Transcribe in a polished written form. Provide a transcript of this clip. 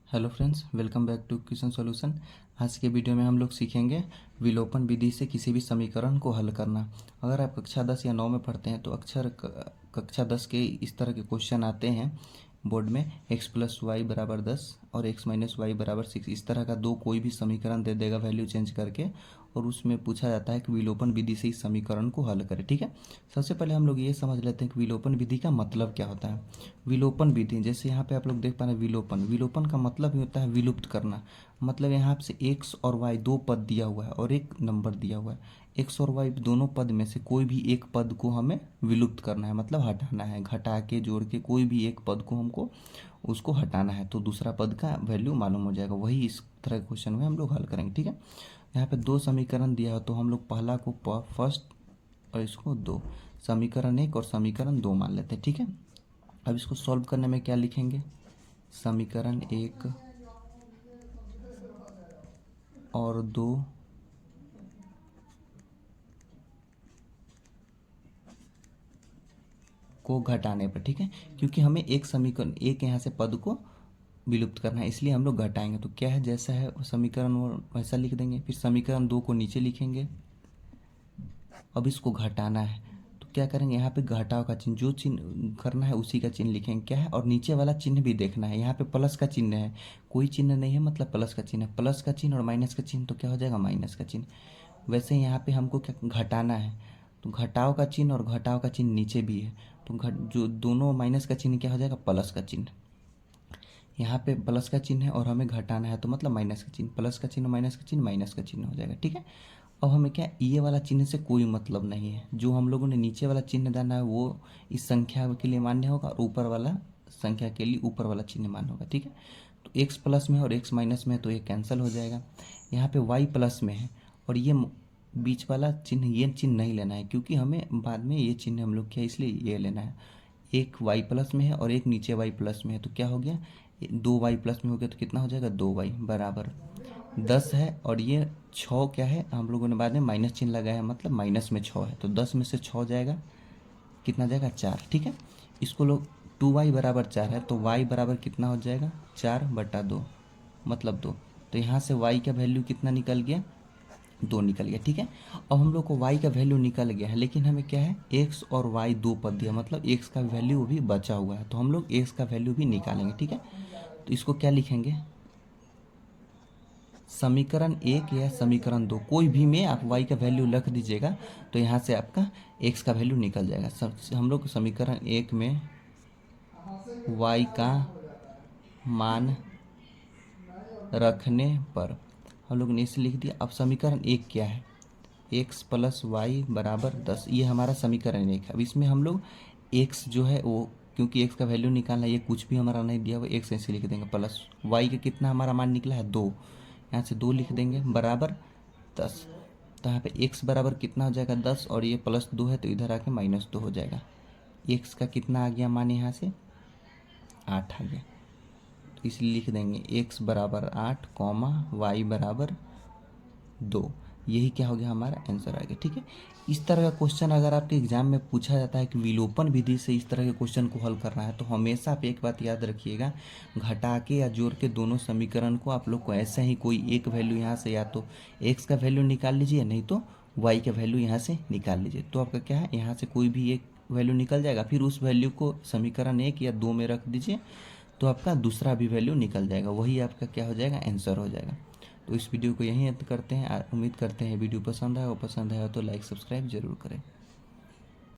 Hello friends, welcome back to question solution. आज के video में हम लोग सीखेंगे विलोपन विधि से किसी भी समीकरण को हल करना। अगर आप कक्षा 10 या 9 में पढ़ते हैं तो अक्सर कक्षा 10 के इस तरह के क्वेश्चन आते हैं बोर्ड में। x प्लस वाई बराबर 10 और x माइनस वाई बराबर 6, इस तरह का दो कोई भी समीकरण दे देगा वैल्यू चेंज करके, और उसमें पूछा जाता है कि विलोपन विधि से इस समीकरण को हल करें। ठीक है, सबसे पहले हम लोग ये समझ लेते हैं कि विलोपन विधि का मतलब क्या होता है। विलोपन विधि, जैसे यहाँ पे आप लोग देख पा रहे हैं विलोपन, विलोपन का मतलब ही होता है विलुप्त करना। मतलब यहाँ से x और y दो पद दिया हुआ है और एक नंबर दिया हुआ है। x और y दोनों पद में से कोई भी एक पद को हमें विलुप्त करना है, मतलब हटाना है। घटा के जोड़ के कोई भी एक पद को हमको उसको हटाना है तो दूसरा पद का वैल्यू मालूम हो जाएगा। वही इस तरह के क्वेश्चन में हम लोग हल करेंगे। ठीक है, यहाँ पे दो समीकरण दिया है तो हम लोग पहला को फर्स्ट और इसको दो, समीकरण 1 और समीकरण 2 मान लेते हैं। ठीक है, अब इसको सॉल्व करने में क्या लिखेंगे, समीकरण 1 और 2 को घटाने पर। ठीक है, क्योंकि हमें एक समीकरण एक यहाँ से पद को विलुप्त करना है इसलिए हम लोग घटाएंगे। तो क्या है, जैसा है समीकरण वैसा लिख देंगे। फिर समीकरण 2 को नीचे लिखेंगे। अब इसको घटाना है तो क्या करेंगे, यहाँ पे घटाव का चिन्ह, जो चिन्ह करना है उसी का चिन्ह लिखेंगे। क्या है, और नीचे वाला चिन्ह भी देखना है। यहाँ पे प्लस का चिन्ह है, कोई चिन्ह नहीं है मतलब प्लस का चिन्ह है। प्लस का चिन्ह और माइनस का चिन्ह तो क्या हो जाएगा, माइनस का चिन्ह। वैसे ही यहाँ पे हमको क्या घटाना है, तो घटाव का चिन्ह और घटाव का चिन्ह नीचे भी है, तो जो दोनों माइनस का चिन्ह क्या हो जाएगा, प्लस का चिन्ह। यहाँ पे प्लस का चिन्ह है और हमें घटाना है तो मतलब माइनस का चिन्ह, प्लस का चिन्ह माइनस का चिन्ह माइनस का चिन्ह हो जाएगा। ठीक है, अब हमें क्या, ये वाला चिन्ह से कोई मतलब नहीं है। जो हम लोगों ने नीचे वाला चिन्ह डाला है वो इस संख्या के लिए मान्य होगा और ऊपर वाला संख्या के लिए ऊपर वाला चिन्ह मान्य होगा। ठीक है, तो x प्लस में और x माइनस में है तो ये कैंसिल हो जाएगा। यहाँ पे y प्लस में है और ये बीच वाला चिन्ह, ये चिन्ह नहीं लेना है क्योंकि हमें बाद में ये चिन्ह हम लोग किया इसलिए ये लेना है। एक y प्लस में है और एक नीचे y प्लस में है तो क्या हो गया, 2y प्लस में हो गया तो कितना हो जाएगा, 2y बराबर 10 है। और ये 6 क्या है, हम लोगों ने बाद में माइनस चिन्ह लगाया है मतलब माइनस में 6 है, तो 10 में से 6 जाएगा, कितना जाएगा, 4। ठीक है, इसको लोग 2y बराबर 4 है तो y बराबर कितना हो जाएगा, 4/2 मतलब 2। तो यहाँ से y का वैल्यू कितना निकल गया, 2 निकल गया। ठीक है, अब हम लोग को y का वैल्यू निकल गया है लेकिन हमें क्या है, x और y दो पद दिया मतलब x का वैल्यू भी बचा हुआ है तो हम लोग x का वैल्यू भी निकालेंगे। ठीक है, तो इसको क्या लिखेंगे, समीकरण 1 या समीकरण 2 कोई भी में आप y का वैल्यू रख दीजिएगा तो यहाँ से आपका x का वैल्यू निकल जाएगा। हम लोग समीकरण 1 में y का मान रखने पर हम लोग ने इसे लिख दिया। अब समीकरण 1 क्या है, x प्लस वाई बराबर 10, ये हमारा समीकरण 1 है। अब इसमें हम लोग x जो है वो, क्योंकि x का वैल्यू निकालना है, ये कुछ भी हमारा नहीं दिया हुआ, x ऐसे लिख देंगे, प्लस y का कितना हमारा मान निकला है 2, यहाँ से 2 लिख देंगे बराबर 10। तो यहाँ पे x बराबर कितना हो जाएगा 10 और ये +2 है तो इधर आके -2 हो जाएगा। x का कितना आ गया मान, यहाँ से 8 आ गया, तो इसलिए लिख देंगे x बराबर 8 कॉमा y बराबर 2। यही क्या हो गया, हमारा आंसर आ गया। ठीक है, इस तरह का क्वेश्चन अगर आपके एग्जाम में पूछा जाता है कि विलोपन विधि से इस तरह के क्वेश्चन को हल करना है तो हमेशा आप एक बात याद रखिएगा, घटा के या जोड़ के दोनों समीकरण को आप लोग को ऐसे ही कोई एक वैल्यू यहाँ से या तो x का वैल्यू निकाल लीजिए नहीं तो y का वैल्यू यहाँ से निकाल लीजिए। तो आपका क्या है, यहाँ से कोई भी एक वैल्यू निकल जाएगा, फिर उस वैल्यू को समीकरण 1 या 2 में रख दीजिए तो आपका दूसरा भी वैल्यू निकल जाएगा, वही आपका क्या हो जाएगा, आंसर हो जाएगा। तो इस वीडियो को यहीं अंत करते हैं। उम्मीद करते हैं वीडियो पसंद आया, और पसंद आया तो लाइक सब्सक्राइब जरूर करें।